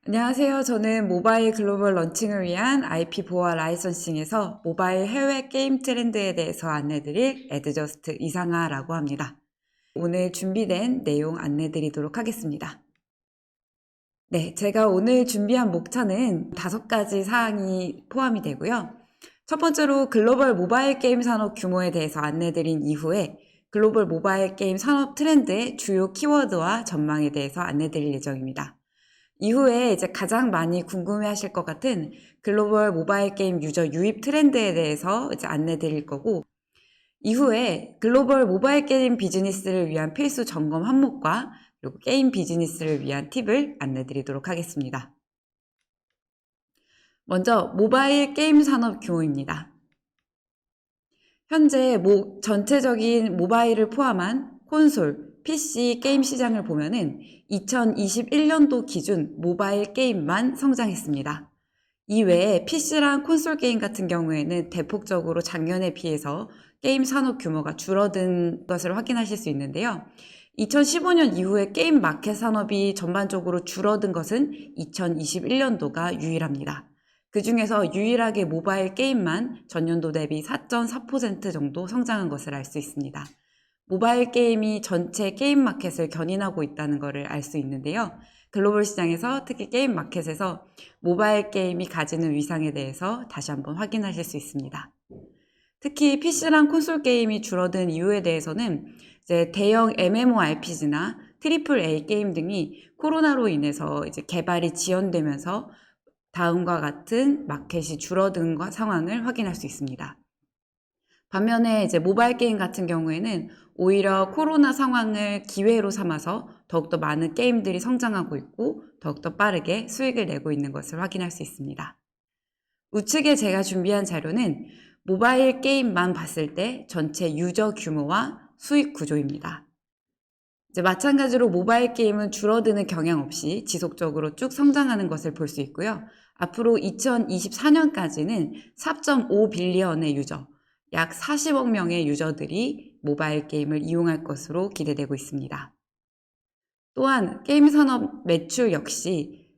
안녕하세요. 저는 모바일 글로벌 런칭을 위한 IP 보안 라이선싱에서 모바일 해외 게임 트렌드에 대해서 안내드릴 에드저스트 이상아라고 합니다. 오늘 준비된 내용 안내드리도록 하겠습니다. 네, 제가 오늘 준비한 목차는 5가지 사항이 포함이 되고요. 첫 번째로 글로벌 모바일 게임 산업 규모에 대해서 안내드린 이후에 글로벌 모바일 게임 산업 트렌드의 주요 키워드와 전망에 대해서 안내드릴 예정입니다. 이후에 이제 가장 많이 궁금해 하실 것 같은 글로벌 모바일 게임 유저 유입 트렌드에 대해서 이제 안내 드릴 거고, 이후에 글로벌 모바일 게임 비즈니스를 위한 필수 점검 항목과 그리고 게임 비즈니스를 위한 팁을 안내 드리도록 하겠습니다. 먼저 모바일 게임 산업 규모입니다. 현재 전체적인 모바일을 포함한 콘솔, PC 게임 시장을 보면은 2021년도 기준 모바일 게임만 성장했습니다. 이외에 PC랑 콘솔 게임 같은 경우에는 대폭적으로 작년에 비해서 게임 산업 규모가 줄어든 것을 확인하실 수 있는데요. 2015년 이후에 게임 마켓 산업이 전반적으로 줄어든 것은 2021년도가 유일합니다. 그 중에서 유일하게 모바일 게임만 전년도 대비 4.4% 정도 성장한 것을 알 수 있습니다. 모바일 게임이 전체 게임 마켓을 견인하고 있다는 것을 알 수 있는데요. 글로벌 시장에서 특히 게임 마켓에서 모바일 게임이 가지는 위상에 대해서 다시 한번 확인하실 수 있습니다. 특히 PC랑 콘솔 게임이 줄어든 이유에 대해서는 이제 대형 MMORPG나 AAA 게임 등이 코로나로 인해서 이제 개발이 지연되면서 다음과 같은 마켓이 줄어든 상황을 확인할 수 있습니다. 반면에 이제 모바일 게임 같은 경우에는 오히려 코로나 상황을 기회로 삼아서 더욱더 많은 게임들이 성장하고 있고 더욱더 빠르게 수익을 내고 있는 것을 확인할 수 있습니다. 우측에 제가 준비한 자료는 모바일 게임만 봤을 때 전체 유저 규모와 수익 구조입니다. 이제 마찬가지로 모바일 게임은 줄어드는 경향 없이 지속적으로 쭉 성장하는 것을 볼 수 있고요. 앞으로 2024년까지는 4.5 빌리언의 유저, 약 40억 명의 유저들이 모바일 게임을 이용할 것으로 기대되고 있습니다. 또한 게임 산업 매출 역시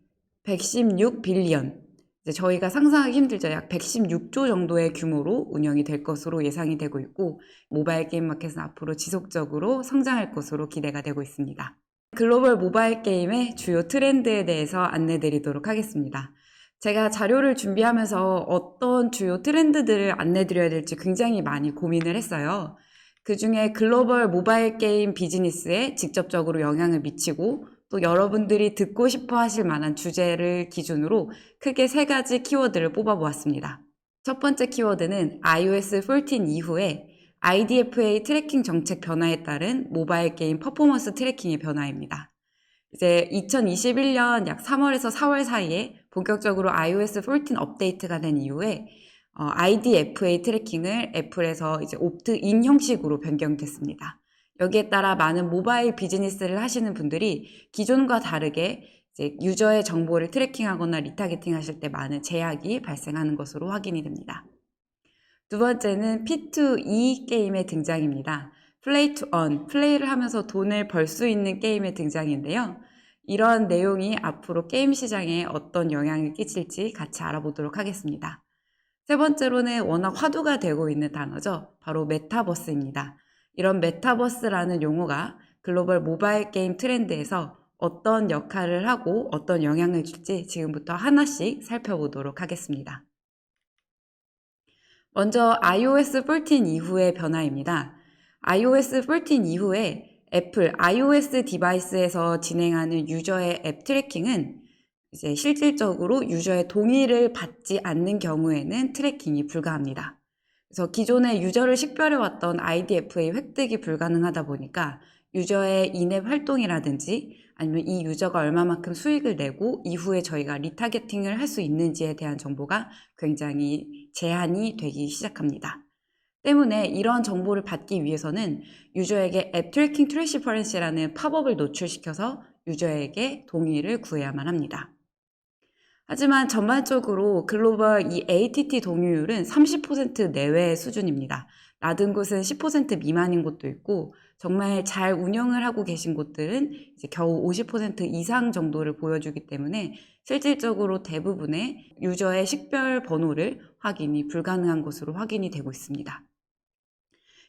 116 빌리언, 이제 저희가 상상하기 힘들죠. 약 116조 정도의 규모로 운영이 될 것으로 예상이 되고 있고, 모바일 게임 마켓은 앞으로 지속적으로 성장할 것으로 기대가 되고 있습니다. 글로벌 모바일 게임의 주요 트렌드에 대해서 안내 드리도록 하겠습니다. 제가 자료를 준비하면서 어떤 주요 트렌드들을 안내 드려야 될지 굉장히 많이 고민을 했어요. 그 중에 글로벌 모바일 게임 비즈니스에 직접적으로 영향을 미치고 또 여러분들이 듣고 싶어 하실 만한 주제를 기준으로 크게 3가지 키워드를 뽑아보았습니다. 첫 번째 키워드는 iOS 14 이후에 IDFA 트래킹 정책 변화에 따른 모바일 게임 퍼포먼스 트래킹의 변화입니다. 이제 2021년 약 3월에서 4월 사이에 본격적으로 iOS 14 업데이트가 된 이후에 IDFA 트래킹을 애플에서 이제 옵트인 형식으로 변경됐습니다. 여기에 따라 많은 모바일 비즈니스를 하시는 분들이 기존과 다르게 이제 유저의 정보를 트래킹하거나 리타게팅 하실 때 많은 제약이 발생하는 것으로 확인이 됩니다. 두 번째는 P2E 게임의 등장입니다. Play to Earn, 플레이를 하면서 돈을 벌 수 있는 게임의 등장인데요. 이런 내용이 앞으로 게임 시장에 어떤 영향을 끼칠지 같이 알아보도록 하겠습니다. 세 번째로는 워낙 화두가 되고 있는 단어죠. 바로 메타버스입니다. 이런 메타버스라는 용어가 글로벌 모바일 게임 트렌드에서 어떤 역할을 하고 어떤 영향을 줄지 지금부터 하나씩 살펴보도록 하겠습니다. 먼저 iOS 14 이후의 변화입니다. iOS 14 이후에 애플 iOS 디바이스에서 진행하는 유저의 앱 트래킹은 이제 실질적으로 유저의 동의를 받지 않는 경우에는 트래킹이 불가합니다. 그래서 기존에 유저를 식별해왔던 IDFA 획득이 불가능하다 보니까 유저의 인앱 활동이라든지 아니면 이 유저가 얼마만큼 수익을 내고 이후에 저희가 리타게팅을 할 수 있는지에 대한 정보가 굉장히 제한이 되기 시작합니다. 때문에 이런 정보를 받기 위해서는 유저에게 앱 트래킹 트랜스퍼런시라는 팝업을 노출시켜서 유저에게 동의를 구해야만 합니다. 하지만 전반적으로 글로벌 이 ATT 동의율은 30% 내외의 수준입니다. 낮은 곳은 10% 미만인 곳도 있고 정말 잘 운영을 하고 계신 곳들은 이제 겨우 50% 이상 정도를 보여주기 때문에 실질적으로 대부분의 유저의 식별 번호를 확인이 불가능한 것으로 확인이 되고 있습니다.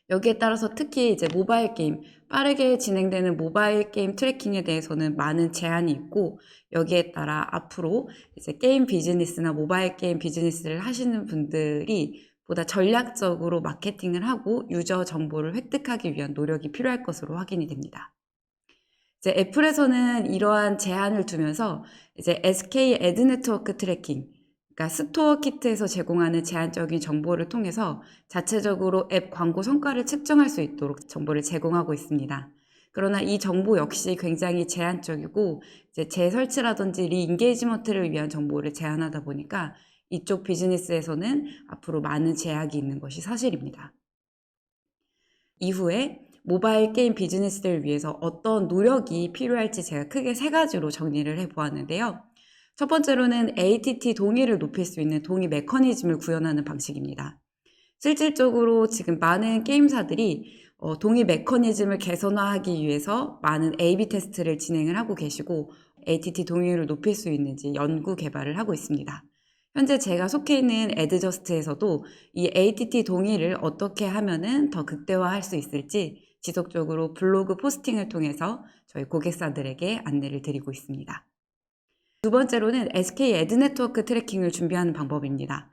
여기에 따라서 특히 이제 모바일 게임, 빠르게 진행되는 모바일 게임 트래킹에 대해서는 많은 제한이 있고, 여기에 따라 앞으로 이제 게임 비즈니스나 모바일 게임 비즈니스를 하시는 분들이 보다 전략적으로 마케팅을 하고 유저 정보를 획득하기 위한 노력이 필요할 것으로 확인이 됩니다. 이제 애플에서는 이러한 제한을 두면서 이제 SK 애드 네트워크 트래킹, 그러니까 스토어 키트에서 제공하는 제한적인 정보를 통해서 자체적으로 앱 광고 성과를 측정할 수 있도록 정보를 제공하고 있습니다. 그러나 이 정보 역시 굉장히 제한적이고 이제 재설치라든지 리인게이지먼트를 위한 정보를 제한하다 보니까 이쪽 비즈니스에서는 앞으로 많은 제약이 있는 것이 사실입니다. 이후에 모바일 게임 비즈니스를 위해서 어떤 노력이 필요할지 제가 크게 세 가지로 정리를 해보았는데요. 첫 번째로는 ATT 동의를 높일 수 있는 동의 메커니즘을 구현하는 방식입니다. 실질적으로 지금 많은 게임사들이 동의 메커니즘을 개선화하기 위해서 많은 A/B 테스트를 진행을 하고 계시고 ATT 동의를 높일 수 있는지 연구 개발을 하고 있습니다. 현재 제가 속해 있는 애드저스트에서도 이 ATT 동의를 어떻게 하면은 더 극대화할 수 있을지 지속적으로 블로그 포스팅을 통해서 저희 고객사들에게 안내를 드리고 있습니다. 두 번째로는 SK 애드 네트워크 트래킹을 준비하는 방법입니다.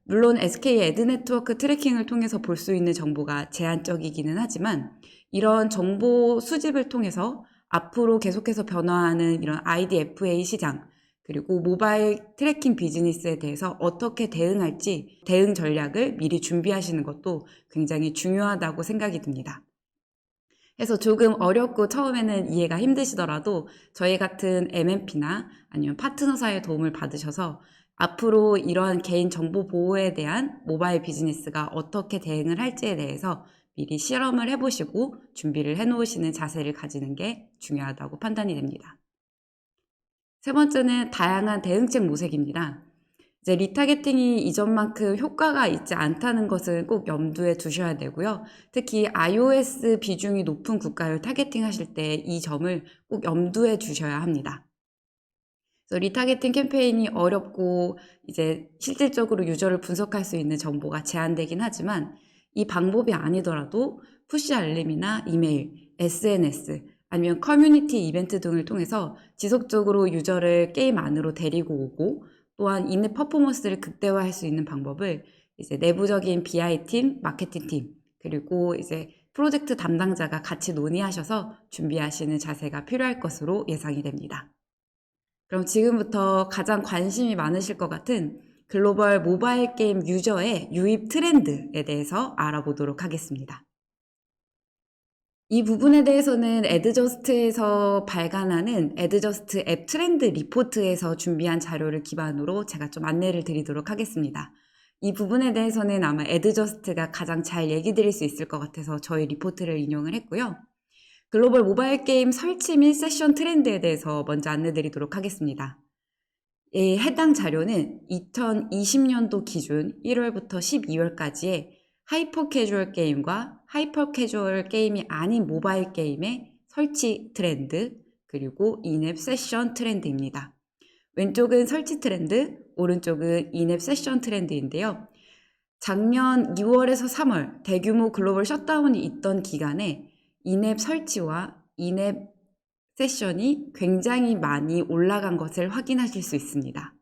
물론 SK 애드 네트워크 트래킹을 통해서 볼 수 있는 정보가 제한적이기는 하지만 이런 정보 수집을 통해서 앞으로 계속해서 변화하는 이런 IDFA 시장 그리고 모바일 트래킹 비즈니스에 대해서 어떻게 대응할지 대응 전략을 미리 준비하시는 것도 굉장히 중요하다고 생각이 듭니다. 그래서 조금 어렵고 처음에는 이해가 힘드시더라도 저희 같은 MMP나 아니면 파트너사의 도움을 받으셔서 앞으로 이러한 개인 정보 보호에 대한 모바일 비즈니스가 어떻게 대응을 할지에 대해서 미리 실험을 해보시고 준비를 해놓으시는 자세를 가지는 게 중요하다고 판단이 됩니다. 세 번째는 다양한 대응책 모색입니다. 이제 리타겟팅이 이전만큼 효과가 있지 않다는 것은 꼭 염두에 두셔야 되고요. 특히 iOS 비중이 높은 국가를 타겟팅 하실 때 이 점을 꼭 염두에 두셔야 합니다. 그래서 리타겟팅 캠페인이 어렵고 이제 실질적으로 유저를 분석할 수 있는 정보가 제한되긴 하지만 이 방법이 아니더라도 푸시 알림이나 이메일, SNS 아니면 커뮤니티 이벤트 등을 통해서 지속적으로 유저를 게임 안으로 데리고 오고 또한 인앱 퍼포먼스를 극대화할 수 있는 방법을 이제 내부적인 BI팀, 마케팅팀 그리고 이제 프로젝트 담당자가 같이 논의하셔서 준비하시는 자세가 필요할 것으로 예상이 됩니다. 그럼 지금부터 가장 관심이 많으실 것 같은 글로벌 모바일 게임 유저의 유입 트렌드에 대해서 알아보도록 하겠습니다. 이 부분에 대해서는 애드저스트에서 발간하는 애드저스트 앱 트렌드 리포트에서 준비한 자료를 기반으로 제가 좀 안내를 드리도록 하겠습니다. 이 부분에 대해서는 아마 애드저스트가 가장 잘 얘기 드릴 수 있을 것 같아서 저희 리포트를 인용을 했고요. 글로벌 모바일 게임 설치 및 세션 트렌드에 대해서 먼저 안내 드리도록 하겠습니다. 이 해당 자료는 2020년도 기준 1월부터 12월까지의 하이퍼 캐주얼 게임과 하이퍼 캐주얼 게임이 아닌 모바일 게임의 설치 트렌드 그리고 인앱 세션 트렌드입니다. 왼쪽은 설치 트렌드, 오른쪽은 인앱 세션 트렌드인데요. 작년 2월에서 3월 대규모 글로벌 셧다운이 있던 기간에 인앱 설치와 인앱 세션이 굉장히 많이 올라간 것을 확인하실 수 있습니다.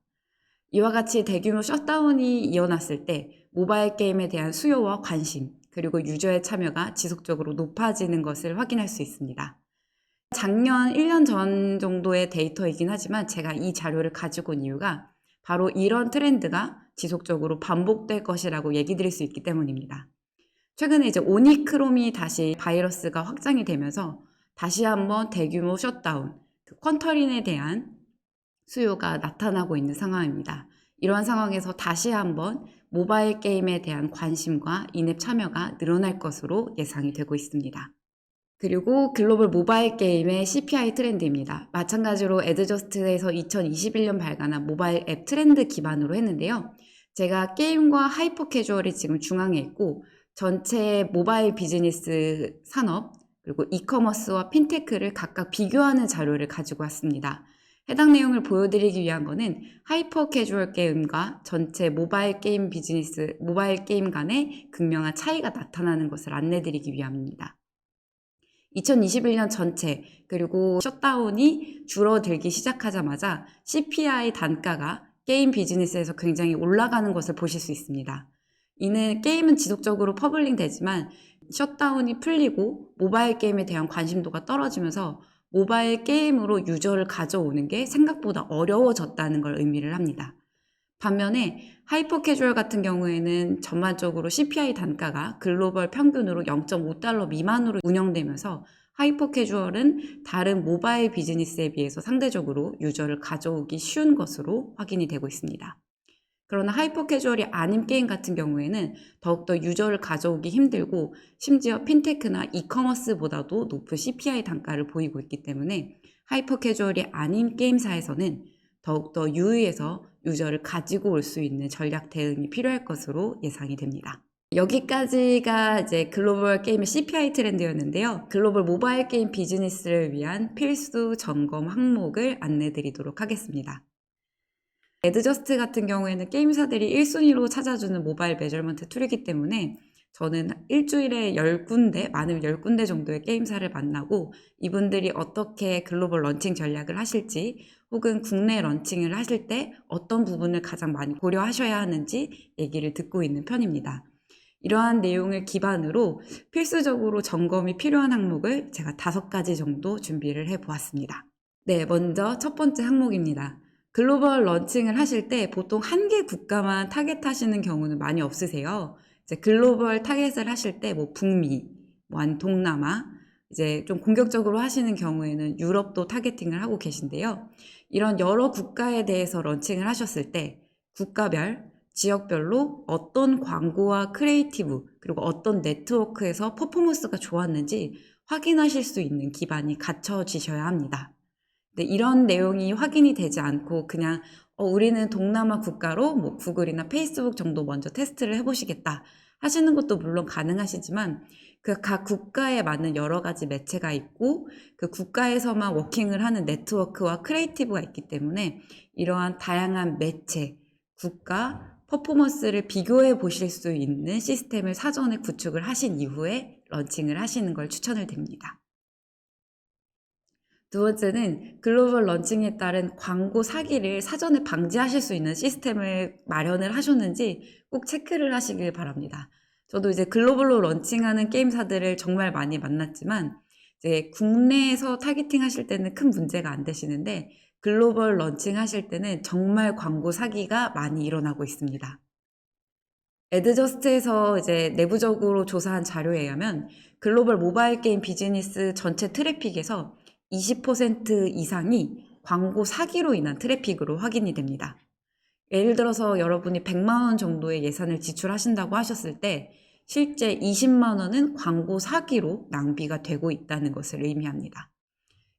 이와 같이 대규모 셧다운이 일어났을 때 모바일 게임에 대한 수요와 관심 그리고 유저의 참여가 지속적으로 높아지는 것을 확인할 수 있습니다. 작년 1년 전 정도의 데이터이긴 하지만 제가 이 자료를 가지고 온 이유가 바로 이런 트렌드가 지속적으로 반복될 것이라고 얘기 드릴 수 있기 때문입니다. 최근에 이제 오미크론이 다시 바이러스가 확장이 되면서 다시 한번 대규모 셧다운, 퀀터린에 대한 수요가 나타나고 있는 상황입니다. 이러한 상황에서 다시 한번 모바일 게임에 대한 관심과 인앱 참여가 늘어날 것으로 예상이 되고 있습니다. 그리고 글로벌 모바일 게임의 CPI 트렌드입니다. 마찬가지로 애드저스트에서 2021년 발간한 모바일 앱 트렌드 기반으로 했는데요. 제가 게임과 하이퍼 캐주얼이 지금 중앙에 있고 전체 모바일 비즈니스 산업 그리고 이커머스와 핀테크를 각각 비교하는 자료를 가지고 왔습니다. 해당 내용을 보여드리기 위한 것은 하이퍼 캐주얼 게임과 전체 모바일 게임 비즈니스, 모바일 게임 간의 극명한 차이가 나타나는 것을 안내드리기 위함입니다. 2021년 전체 그리고 셧다운이 줄어들기 시작하자마자 CPI 단가가 게임 비즈니스에서 굉장히 올라가는 것을 보실 수 있습니다. 이는 게임은 지속적으로 퍼블링 되지만 셧다운이 풀리고 모바일 게임에 대한 관심도가 떨어지면서 모바일 게임으로 유저를 가져오는 게 생각보다 어려워졌다는 걸 의미를 합니다. 반면에 하이퍼 캐주얼 같은 경우에는 전반적으로 CPI 단가가 글로벌 평균으로 0.5달러 미만으로 운영되면서 하이퍼 캐주얼은 다른 모바일 비즈니스에 비해서 상대적으로 유저를 가져오기 쉬운 것으로 확인이 되고 있습니다. 그러나 하이퍼 캐주얼이 아닌 게임 같은 경우에는 더욱더 유저를 가져오기 힘들고 심지어 핀테크나 이커머스보다도 높은 CPI 단가를 보이고 있기 때문에 하이퍼 캐주얼이 아닌 게임사에서는 더욱더 유의해서 유저를 가지고 올 수 있는 전략 대응이 필요할 것으로 예상이 됩니다. 여기까지가 이제 글로벌 게임의 CPI 트렌드였는데요. 글로벌 모바일 게임 비즈니스를 위한 필수 점검 항목을 안내드리도록 하겠습니다. 에드저스트 같은 경우에는 게임사들이 1순위로 찾아주는 모바일 메저먼트 툴이기 때문에 저는 일주일에 10군데, 많으면 10군데 정도의 게임사를 만나고 이분들이 어떻게 글로벌 런칭 전략을 하실지 혹은 국내 런칭을 하실 때 어떤 부분을 가장 많이 고려하셔야 하는지 얘기를 듣고 있는 편입니다. 이러한 내용을 기반으로 필수적으로 점검이 필요한 항목을 제가 5가지 정도 준비를 해보았습니다. 네, 먼저 첫 번째 항목입니다. 글로벌 런칭을 하실 때 보통 한 개 국가만 타겟하시는 경우는 많이 없으세요. 이제 글로벌 타겟을 하실 때 뭐 북미, 뭐 동남아, 이제 좀 공격적으로 하시는 경우에는 유럽도 타겟팅을 하고 계신데요. 이런 여러 국가에 대해서 런칭을 하셨을 때 국가별, 지역별로 어떤 광고와 크리에이티브, 그리고 어떤 네트워크에서 퍼포먼스가 좋았는지 확인하실 수 있는 기반이 갖춰지셔야 합니다. 근데 이런 내용이 확인이 되지 않고 그냥 우리는 동남아 국가로 뭐 구글이나 페이스북 정도 먼저 테스트를 해보시겠다 하시는 것도 물론 가능하시지만 그 각 국가에 맞는 여러 가지 매체가 있고 그 국가에서만 워킹을 하는 네트워크와 크리에이티브가 있기 때문에 이러한 다양한 매체, 국가, 퍼포먼스를 비교해 보실 수 있는 시스템을 사전에 구축을 하신 이후에 런칭을 하시는 걸 추천을 드립니다. 두 번째는 글로벌 런칭에 따른 광고 사기를 사전에 방지하실 수 있는 시스템을 마련을 하셨는지 꼭 체크를 하시길 바랍니다. 저도 이제 글로벌로 런칭하는 게임사들을 정말 많이 만났지만 이제 국내에서 타겟팅 하실 때는 큰 문제가 안 되시는데 글로벌 런칭 하실 때는 정말 광고 사기가 많이 일어나고 있습니다. 에드저스트에서 이제 내부적으로 조사한 자료에 의하면 글로벌 모바일 게임 비즈니스 전체 트래픽에서 20% 이상이 광고 사기로 인한 트래픽으로 확인이 됩니다. 예를 들어서 여러분이 100만 원 정도의 예산을 지출하신다고 하셨을 때 실제 20만 원은 광고 사기로 낭비가 되고 있다는 것을 의미합니다.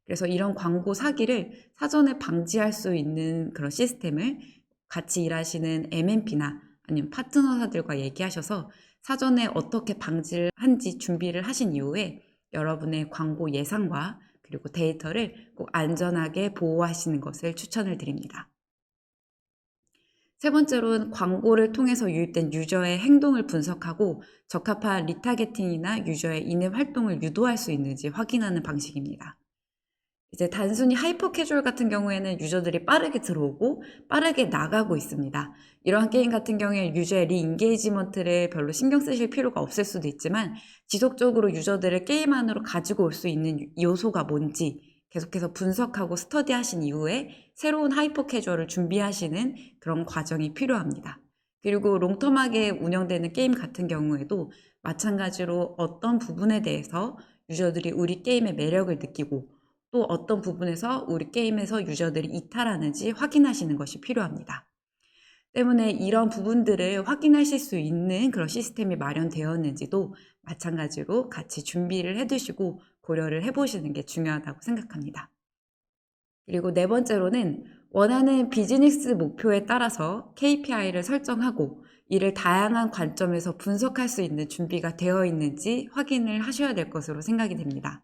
그래서 이런 광고 사기를 사전에 방지할 수 있는 그런 시스템을 같이 일하시는 MNP나 아니면 파트너사들과 얘기하셔서 사전에 어떻게 방지를 한지 준비를 하신 이후에 여러분의 광고 예상과 그리고 데이터를 꼭 안전하게 보호하시는 것을 추천을 드립니다. 세 번째로는 광고를 통해서 유입된 유저의 행동을 분석하고 적합한 리타게팅이나 유저의 인앱 활동을 유도할 수 있는지 확인하는 방식입니다. 이제 단순히 하이퍼 캐주얼 같은 경우에는 유저들이 빠르게 들어오고 빠르게 나가고 있습니다. 이러한 게임 같은 경우에 유저의 리인게이지먼트를 별로 신경 쓰실 필요가 없을 수도 있지만 지속적으로 유저들을 게임 안으로 가지고 올 수 있는 요소가 뭔지 계속해서 분석하고 스터디하신 이후에 새로운 하이퍼 캐주얼을 준비하시는 그런 과정이 필요합니다. 그리고 롱텀하게 운영되는 게임 같은 경우에도 마찬가지로 어떤 부분에 대해서 유저들이 우리 게임의 매력을 느끼고 또 어떤 부분에서 우리 게임에서 유저들이 이탈하는지 확인하시는 것이 필요합니다. 때문에 이런 부분들을 확인하실 수 있는 그런 시스템이 마련되었는지도 마찬가지로 같이 준비를 해두시고 고려를 해보시는 게 중요하다고 생각합니다. 그리고 네 번째로는 원하는 비즈니스 목표에 따라서 KPI를 설정하고 이를 다양한 관점에서 분석할 수 있는 준비가 되어 있는지 확인을 하셔야 될 것으로 생각이 됩니다.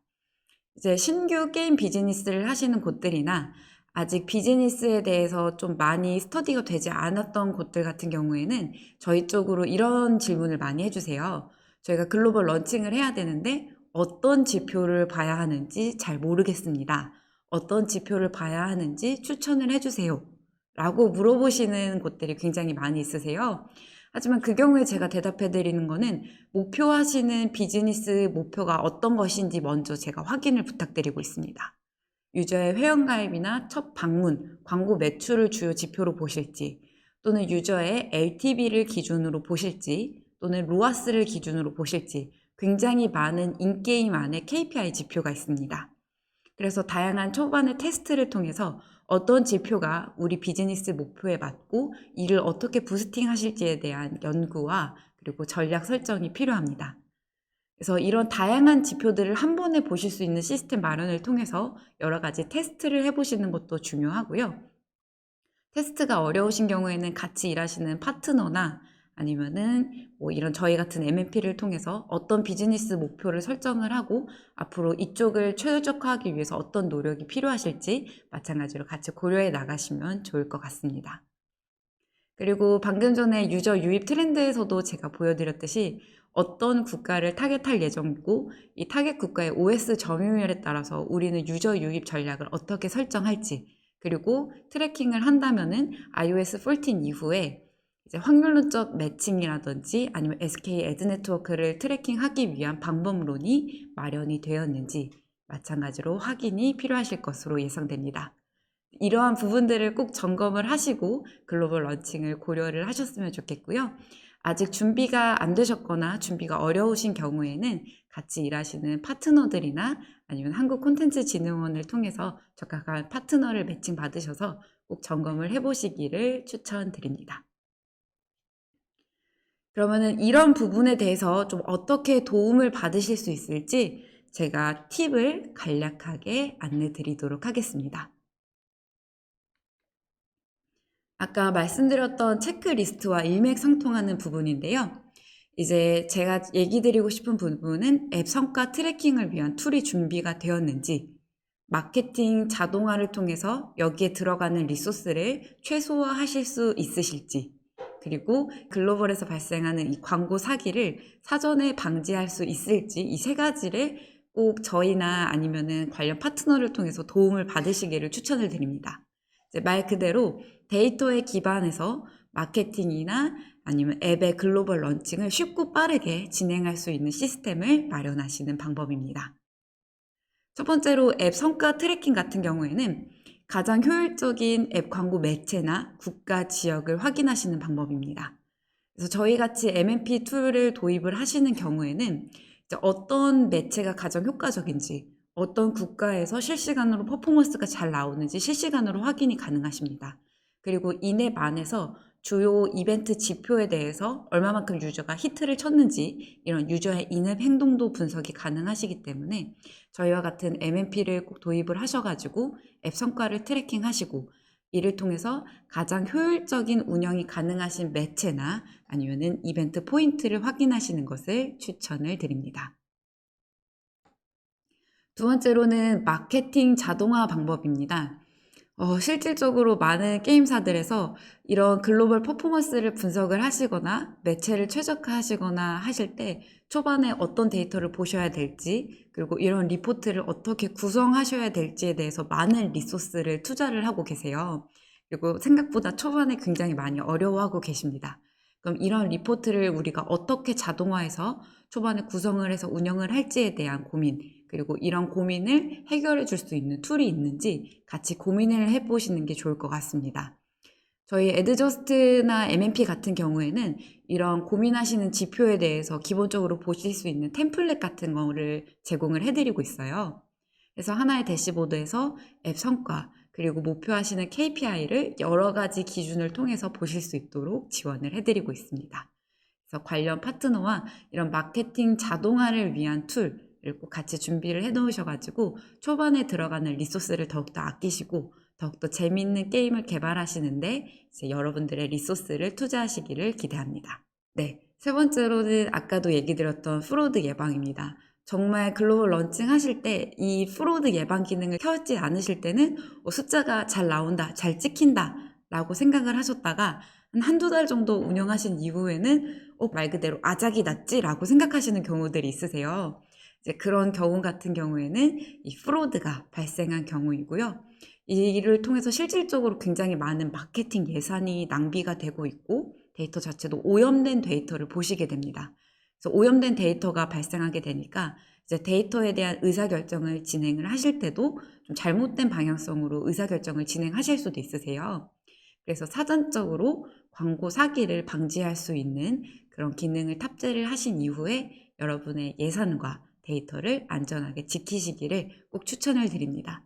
이제 신규 게임 비즈니스를 하시는 곳들이나 아직 비즈니스에 대해서 좀 많이 스터디가 되지 않았던 곳들 같은 경우에는 저희 쪽으로 이런 질문을 많이 해주세요. 저희가 글로벌 런칭을 해야 되는데 어떤 지표를 봐야 하는지 잘 모르겠습니다. 어떤 지표를 봐야 하는지 추천을 해주세요. 라고 물어보시는 곳들이 굉장히 많이 있으세요. 하지만 그 경우에 제가 대답해 드리는 거는 목표하시는 비즈니스 목표가 어떤 것인지 먼저 제가 확인을 부탁드리고 있습니다. 유저의 회원가입이나 첫 방문, 광고 매출을 주요 지표로 보실지, 또는 유저의 LTV를 기준으로 보실지, 또는 로아스를 기준으로 보실지 굉장히 많은 인게임 안에 KPI 지표가 있습니다. 그래서 다양한 초반의 테스트를 통해서 어떤 지표가 우리 비즈니스 목표에 맞고 이를 어떻게 부스팅 하실지에 대한 연구와 그리고 전략 설정이 필요합니다. 그래서 이런 다양한 지표들을 한 번에 보실 수 있는 시스템 마련을 통해서 여러 가지 테스트를 해보시는 것도 중요하고요. 테스트가 어려우신 경우에는 같이 일하시는 파트너나 아니면은 뭐 이런 저희 같은 MNP를 통해서 어떤 비즈니스 목표를 설정을 하고 앞으로 이쪽을 최적화하기 위해서 어떤 노력이 필요하실지 마찬가지로 같이 고려해 나가시면 좋을 것 같습니다. 그리고 방금 전에 유저 유입 트렌드에서도 제가 보여드렸듯이 어떤 국가를 타겟할 예정이고 이 타겟 국가의 OS 점유율에 따라서 우리는 유저 유입 전략을 어떻게 설정할지, 그리고 트래킹을 한다면은 iOS 14 이후에 이제 확률론적 매칭이라든지 아니면 SK 애드 네트워크를 트래킹하기 위한 방법론이 마련이 되었는지 마찬가지로 확인이 필요하실 것으로 예상됩니다. 이러한 부분들을 꼭 점검을 하시고 글로벌 런칭을 고려를 하셨으면 좋겠고요. 아직 준비가 안 되셨거나 준비가 어려우신 경우에는 같이 일하시는 파트너들이나 아니면 한국콘텐츠진흥원을 통해서 적합한 파트너를 매칭 받으셔서 꼭 점검을 해보시기를 추천드립니다. 그러면은 이런 부분에 대해서 좀 어떻게 도움을 받으실 수 있을지 제가 팁을 간략하게 안내 드리도록 하겠습니다. 아까 말씀드렸던 체크리스트와 일맥상통하는 부분인데요. 이제 제가 얘기 드리고 싶은 부분은 앱 성과 트래킹을 위한 툴이 준비가 되었는지, 마케팅 자동화를 통해서 여기에 들어가는 리소스를 최소화하실 수 있으실지, 그리고 글로벌에서 발생하는 이 광고 사기를 사전에 방지할 수 있을지, 이 세 가지를 꼭 저희나 아니면은 관련 파트너를 통해서 도움을 받으시기를 추천을 드립니다. 이제 말 그대로 데이터에 기반해서 마케팅이나 아니면 앱의 글로벌 런칭을 쉽고 빠르게 진행할 수 있는 시스템을 마련하시는 방법입니다. 첫 번째로 앱 성과 트래킹 같은 경우에는 가장 효율적인 앱 광고 매체나 국가 지역을 확인하시는 방법입니다. 그래서 저희 같이 MNP 툴을 도입을 하시는 경우에는 이제 어떤 매체가 가장 효과적인지, 어떤 국가에서 실시간으로 퍼포먼스가 잘 나오는지 실시간으로 확인이 가능하십니다. 그리고 인앱 안에서 주요 이벤트 지표에 대해서 얼마만큼 유저가 히트를 쳤는지 이런 유저의 인앱 행동도 분석이 가능하시기 때문에 저희와 같은 MNP를 꼭 도입을 하셔가지고 앱 성과를 트래킹하시고 이를 통해서 가장 효율적인 운영이 가능하신 매체나 아니면은 이벤트 포인트를 확인하시는 것을 추천을 드립니다. 두 번째로는 마케팅 자동화 방법입니다. 실질적으로 많은 게임사들에서 이런 글로벌 퍼포먼스를 분석을 하시거나 매체를 최적화하시거나 하실 때 초반에 어떤 데이터를 보셔야 될지, 그리고 이런 리포트를 어떻게 구성하셔야 될지에 대해서 많은 리소스를 투자를 하고 계세요. 그리고 생각보다 초반에 굉장히 많이 어려워하고 계십니다. 그럼 이런 리포트를 우리가 어떻게 자동화해서 초반에 구성을 해서 운영을 할지에 대한 고민, 그리고 이런 고민을 해결해 줄 수 있는 툴이 있는지 같이 고민을 해보시는 게 좋을 것 같습니다. 저희 에드저스트나 MNP 같은 경우에는 이런 고민하시는 지표에 대해서 기본적으로 보실 수 있는 템플릿 같은 거를 제공을 해드리고 있어요. 그래서 하나의 대시보드에서 앱 성과, 그리고 목표하시는 KPI를 여러 가지 기준을 통해서 보실 수 있도록 지원을 해드리고 있습니다. 그래서 관련 파트너와 이런 마케팅 자동화를 위한 툴을 꼭 같이 준비를 해 놓으셔가지고 초반에 들어가는 리소스를 더욱더 아끼시고 더욱더 재미있는 게임을 개발하시는데 이제 여러분들의 리소스를 투자하시기를 기대합니다. 네, 세 번째로는 아까도 얘기 드렸던 프로드 예방입니다. 정말 글로벌 런칭 하실 때 이 프로드 예방 기능을 켜지 않으실 때는 숫자가 잘 나온다, 잘 찍힌다 라고 생각을 하셨다가 한두 달 정도 운영하신 이후에는 말 그대로 아작이 났지 라고 생각하시는 경우들이 있으세요. 이제 그런 경우 같은 경우에는 이 프로드가 발생한 경우이고요. 이를 통해서 실질적으로 굉장히 많은 마케팅 예산이 낭비가 되고 있고 데이터 자체도 오염된 데이터를 보시게 됩니다. 그래서 오염된 데이터가 발생하게 되니까 이제 데이터에 대한 의사결정을 진행을 하실 때도 좀 잘못된 방향성으로 의사결정을 진행하실 수도 있으세요. 그래서 사전적으로 광고 사기를 방지할 수 있는 그런 기능을 탑재를 하신 이후에 여러분의 예산과 데이터를 안전하게 지키시기를 꼭 추천을 드립니다.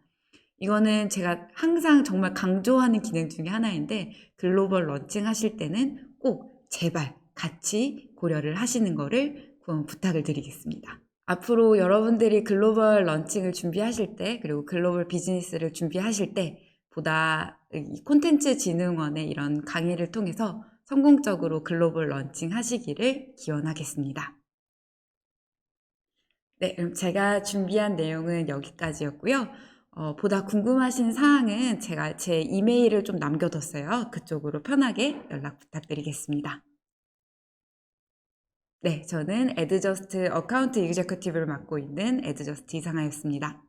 이거는 제가 항상 정말 강조하는 기능 중에 하나인데 글로벌 런칭 하실 때는 꼭 제발 같이 고려를 하시는 거를 부탁을 드리겠습니다. 앞으로 여러분들이 글로벌 런칭을 준비하실 때 그리고 글로벌 비즈니스를 준비하실 때 보다 이 콘텐츠 진흥원의 이런 강의를 통해서 성공적으로 글로벌 런칭 하시기를 기원하겠습니다. 네, 그럼 제가 준비한 내용은 여기까지였고요. 보다 궁금하신 사항은 제가 제 이메일을 좀 남겨뒀어요. 그쪽으로 편하게 연락 부탁드리겠습니다. 네, 저는 에드저스트 어카운트 이그제큐티브를 맡고 있는 에드저스트 이상하였습니다.